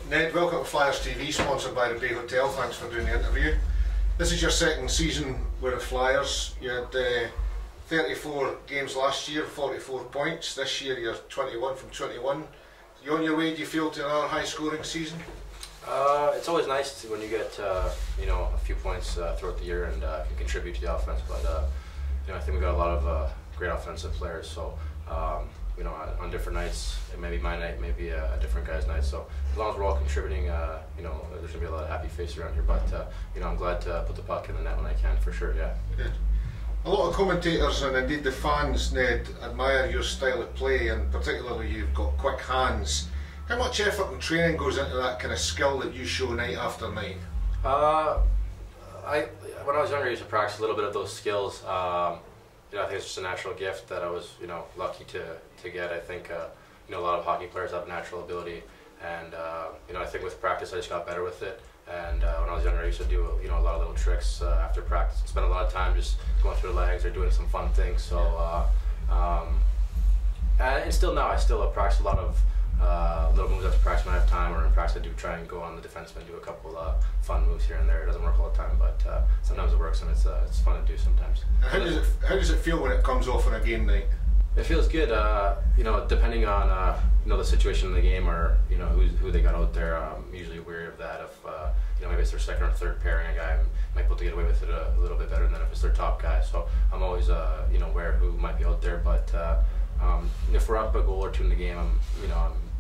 Ned, welcome to FlyersTV, sponsored by the Braehead Clan. Thanks for doing the interview. This is your second season with the Flyers. You had 34 games last year, 44 points. This year you're 21 from 21. You on your way, do you feel, to another high scoring season? It's always nice when you get a few points throughout the year and can contribute to the offense. But I think we got a lot of great offensive players. So on different nights, it may be my night, maybe a different guy's night. So as long as we're all contributing, there's gonna be a lot of happy faces around here. But I'm glad to put the puck in the net when I can, for sure. Yeah. Good. A lot of commentators and indeed the fans, Ned, admire your style of play, and particularly you've got quick hands. How much effort and training goes into that kind of skill that you show night after night? When I was younger, I used to practice a little bit of those skills. I think it's just a natural gift that I was, lucky to get. I think, a lot of hockey players have natural ability, and I think with practice I just got better with it. And when I was younger, I used to do a lot of little tricks after practice. Spend a lot of time just going through the legs or doing some fun things. So, and still now, I still practice a lot of little moves after practice when I have time, or in practice I do try and go on the defenseman and do a couple fun moves here and there. It doesn't work all the time, but sometimes it works, and it's fun to do sometimes. How does it feel when it comes off on a game night? It feels good, depending on the situation in the game, or who they got out there. I'm usually wary of that. If maybe it's their second or third pairing, a guy might be able to get away with it a little bit better than if it's their top guy. So I'm always aware who might be out there. But if we're up a goal or two in the game, I'm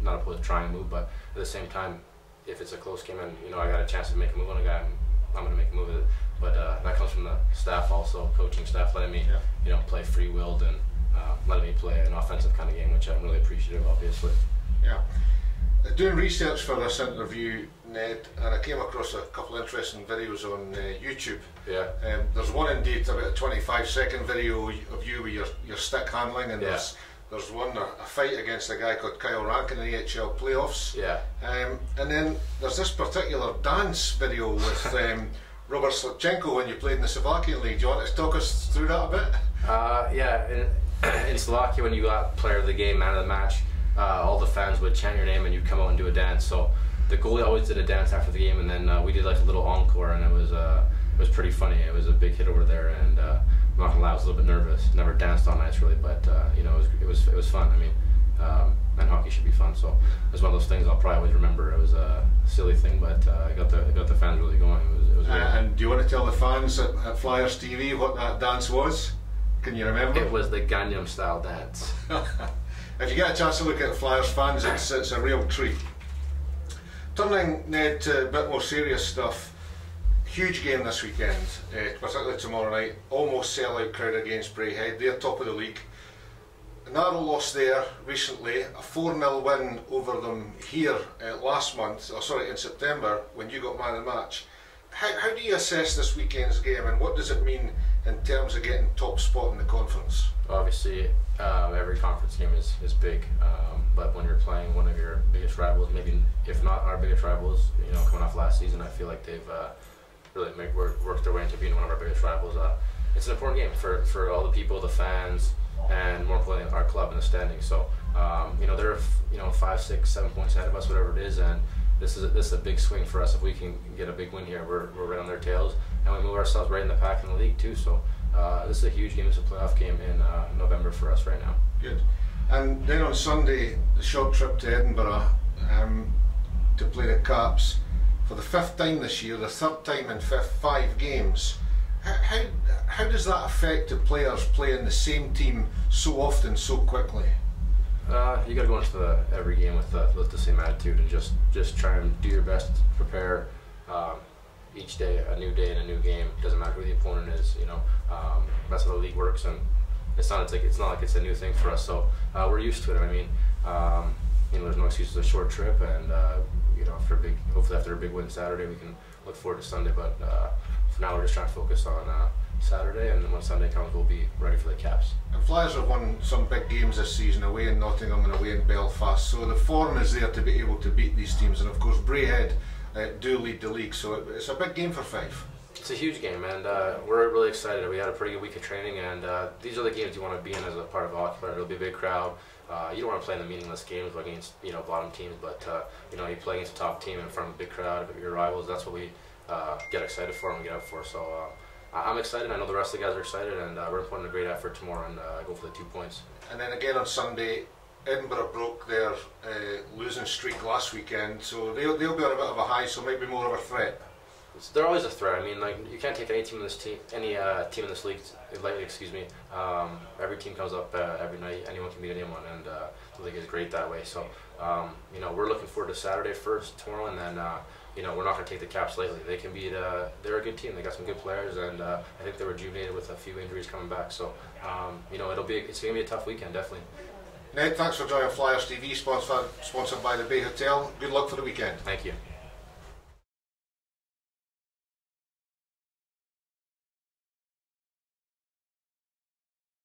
not opposed to trying to move. But at the same time, if it's a close game and I got a chance to make a move on a guy, I'm going to make a move with it. But that comes from the staff also, coaching staff, letting me play free-willed and letting me play an offensive kind of game, which I'm really appreciative, obviously. Yeah. Doing research for this interview, Ned, and I came across a couple of interesting videos on YouTube. Yeah. There's one indeed, about a 25-second video of you with your stick handling, and there's one, a fight against a guy called Kyle Rankin in the AHL playoffs. Yeah. And then there's this particular dance video with Robert Slipchenko when you played in the Slovakian League. Do you want to talk us through that a bit? Yeah. In Slovakia, when you got player of the game, man of the match, all the fans would chant your name and you'd come out and do a dance. So the goalie always did a dance after the game, and then we did like a little encore, and it was pretty funny. It was a big hit over there, and I'm not gonna lie, I was a little bit nervous. Never danced on ice really, but it was fun. I mean, and hockey should be fun, so it was one of those things I'll probably always remember. It was a silly thing, but I got the fans really going. It was and do you want to tell the fans at FlyersTV what that dance was? Can you remember? It was the Gangnam style dance. If you get a chance to look at the Flyers fans, it's a real treat. Turning, Ned, to a bit more serious stuff. Huge game this weekend, particularly tomorrow night. Almost sell-out crowd against Braehead. They're top of the league. A narrow loss there recently. A 4-0 win over them here in September, when you got man of the match. How do you assess this weekend's game, and what does it mean in terms of getting top spot in the conference? Obviously, every conference game is big, but when you're playing one of your biggest rivals, maybe if not our biggest rivals, coming off last season, I feel like they've really worked their way into being one of our biggest rivals. It's an important game for all the people, the fans, and more importantly, our club in the standings. So, they're 5, 6, 7 points ahead of us, whatever it is, and this is a big swing for us. If we can get a big win here, we're right on their tails, and we move ourselves right in the pack in the league too. So this is a huge game. It's a playoff game in November for us right now. Good. And then on Sunday, the short trip to Edinburgh to play the Caps for the 5th time this year, the 3rd time in 5 games. How does that affect the players playing the same team so often, so quickly? You got to go into every game with the same attitude, and just try and do your best to prepare. Each day, a new day and a new game. Doesn't matter who the opponent is. That's how the league works, and it's not like it's a new thing for us. So we're used to it. I mean, there's no excuse. It's a short trip, and hopefully after a big win Saturday, we can look forward to Sunday. But for now, we're just trying to focus on Saturday, and then when Sunday comes, we'll be ready for the Caps. And Flyers have won some big games this season, away in Nottingham and away in Belfast, so the form is there to be able to beat these teams, and of course Braehead do lead the league, so it's a big game for Fife. It's a huge game, and we're really excited. We had a pretty good week of training, and these are the games you want to be in as a part of a hockey player. It'll be a big crowd, you don't want to play in the meaningless games against bottom teams, but you play against a top team in front of a big crowd of your rivals. That's what we get excited for and we get up for. So I'm excited. I know the rest of the guys are excited, and we're putting a great effort tomorrow and go for the 2 points. And then again on Sunday, Edinburgh broke their losing streak last weekend, so they'll be on a bit of a high, so maybe more of a threat. They're always a threat. I mean, like, you can't take any team in this team in this league lightly. Excuse me. Every team comes up every night. Anyone can beat anyone, and the league is great that way. So, we're looking forward to Saturday first tomorrow, and then we're not going to take the Caps lightly. They can beat. They're a good team. They got some good players, and I think they're rejuvenated with a few injuries coming back. So, it's going to be a tough weekend, definitely. Ned, thanks for joining Flyers TV, sponsored by the Braehead Clan. Good luck for the weekend. Thank you.